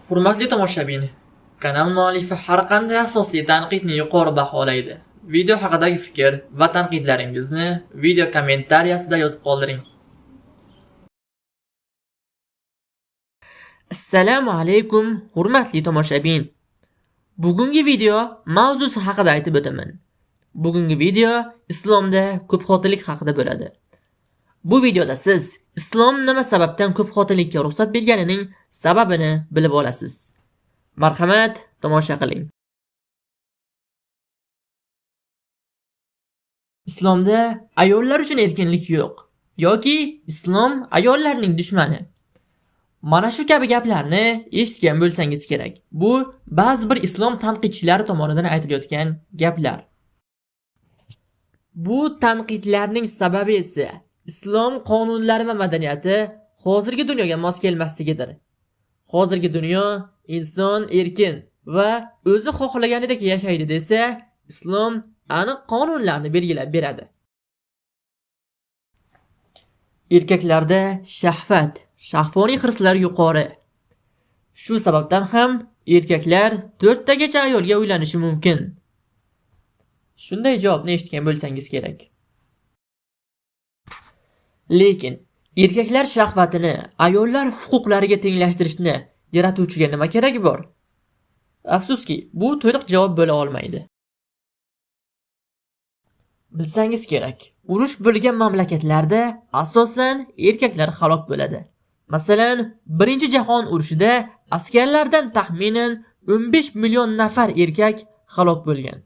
Hurmatli tomoshabin, kanal muallifi har qanday asosli tanqidni yuqori baholaydi. Video haqidagi fikr va tanqidlaringizni video kommentariyasida yozib qoldiring. Assalomu alaykum, hurmatli tomoshabin. Bugungi video mavzusi haqida aytib o'taman. Bugungi video islomda ko'pxotinlik haqida bo'ladi. Bu videoda siz islom nima sababdan ko'pxotinlikka ruxsat berganining sababini bilib olasiz. Marhamat, tomosha qiling. Islomda ayollar uchun erkinlik yo'q yoki islom ayollarning dushmani. Mana shu kabi gaplarni eshitgan bo'lsangiz kerak. Bu ba'zi bir islom tanqidchilari tomonidan aytilayotgan gaplar. Bu tanqidlarning sababi esa islom qonunlari va madaniyati hozirgi dunyoga mos kelmasligidir. Hozirgi dunyo inson erkin va o'zi xohlaganidek yashaydi desa, islom aniq qonunlarni belgilab beradi. Erkaklarda shahvoniy hirslar yuqori. Shu sababdan ham erkaklar 4 tagacha ayolga uylanishi mumkin. Shunday javobni eshitgan bo'lsangiz kerak. Lekin erkaklar shahvatini ayollar huquqlariga tenglashtirishni yaratuvchiga nima keragi bor? Afsuski, bu to'liq javob bo'la olmaydi. Bilsangiz kerak, urush bo'lgan mamlakatlarda asosan erkaklar halok bo'ladi. Masalan, Birinchi jahon urushida askarlardan taxminan 15 million nafar erkak halok bo'lgan.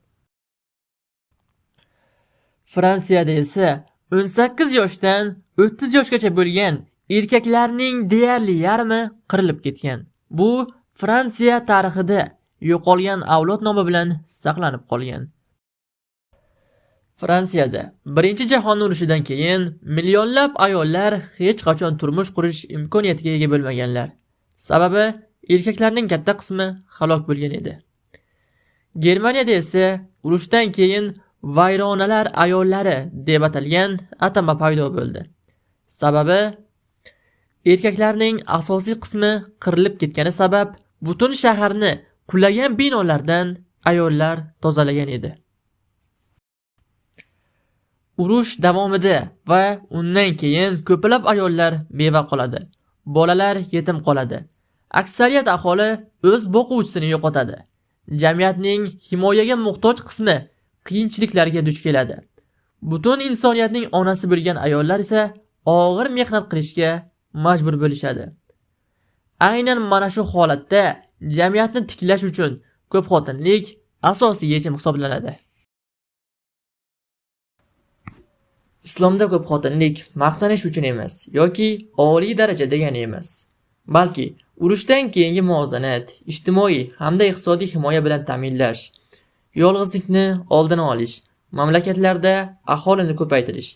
Fransiyada esa 18 yoshdan 30 yoshgacha bo'lgan erkaklarning deyarli yarmi qirilib ketgan. Bu Fransiya tarixida yo'qolgan avlod nomi bilan saqlanib qolgan. Fransiyada Birinchi jahon urushidan keyin millionlab ayollar hech qachon turmush qurish imkoniyatiga ega bo'lmaganlar. Sababi erkaklarning katta qismi halok bo'lgan edi. Germaniyada esa urushdan keyin vayronalar ayollari deb atalgan atama paydo bo'ldi. Sababi erkaklarning asosiy qismi qirilib ketgani sabab butun shaharni qulagan binolardan ayollar tozalagan edi. Urush davomida va undan keyin ko'plab ayollar beva qoladi. Bolalar yetim qoladi. Aksariyat aholi o'z boquvchisini yo'qotadi. Jamiyatning himoyaga muhtoj qismi qiyinchiliklarga duch keladi. Butun insoniyatning onasi bo'lgan ayollar esa og'ir mehnat qilishga majbur bo'lishadi. Aynan mana shu holatda jamiyatni tiklash uchun ko'pxotinlik asosiy yechim hisoblanadi. Islomda ko'pxotinlik maqtanish uchun emas yoki oliy daraja degani emas, balki urushdan keyingi muvozanat, ijtimoiy hamda iqtisodiy himoya bilan ta'minlash, yolg'izlikni oldini olish, mamlakatlarda aholini ko'paytirish,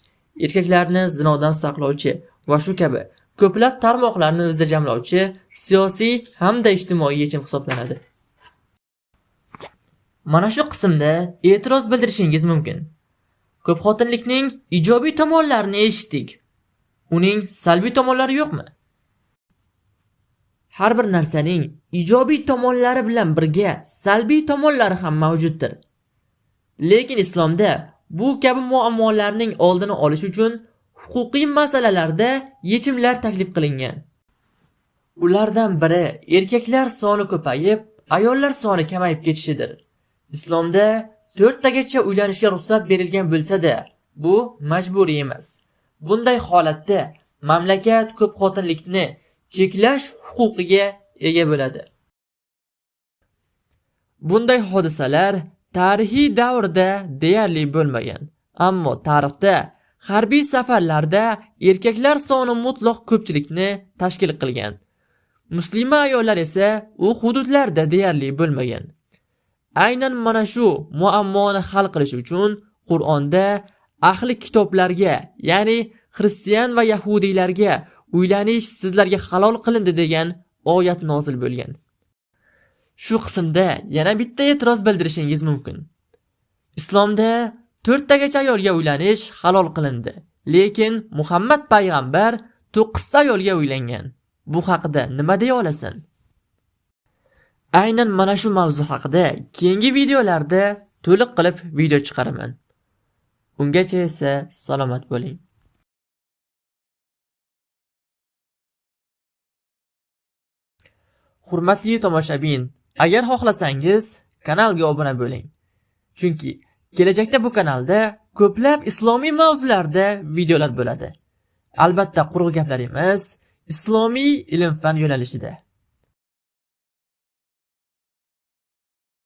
erkaklarni zinodan saqlovchi va shu kabi ko'plab tarmoqlarni o'zida jamlovchi siyosiy hamda ijtimoiy yechim hisoblanadi. Mana shu qismda e'tiroz bildirishingiz mumkin. Ko'pxotinlikning ijobiy tomonlarini eshitdik. Uning salbiy tomonlari yo'qmi? Har bir narsaning ijobiy tomonlari bilan birga salbiy tomonlari ham mavjuddir. Lekin islomda bu kabi muammolarning oldini olish uchun huquqiy masalalarda yechimlar taklif qilingan. Ulardan biri erkaklar soni ko'payib, ayollar soni kamayib ketishidir. Islomda 4 tagacha uylanishga ruxsat berilgan bo'lsa-da, bu majburiy emas. Bunday holatda mamlakat ko'pxotinlikni cheklash huquqiga ega bo'ladi. Bunday hodisalar tarixiy davrda deyarli bo'lmagan. Ammo tarixda harbiy safarlarda erkaklar soni mutlaq ko'pchilikni tashkil qilgan. Muslima ayollar esa u hududlarda deyarli bo'lmagan. Aynan mana shu muammoni hal qilish uchun Qur'onda ahli kitoblarga, ya'ni xristian va yahudiylarga uylanish sizlarga halol qilindi degan oyat nozil bo'lgan. Shu qismda yana bitta e'tiroz bildirishingiz mumkin. Islomda 4 tagacha ayolga uylanish halol qilindi, lekin Muhammad payg'ambar 9 ta ayolga uylangan. Bu haqida nima deya olasan? Aynan mana shu mavzu haqida keyingi videolarda to'liq qilib video chiqaraman. Ungacha esa salomat bo'ling. Hurmatli tomoshabin, agar xohlasangiz kanalga obuna bo'ling. Chunki kelajakda bu kanalda ko'plab islomiy mavzularda videolar bo'ladi. Albatta quruq gaplar emas, islomiy ilm-fan yo'nalishida.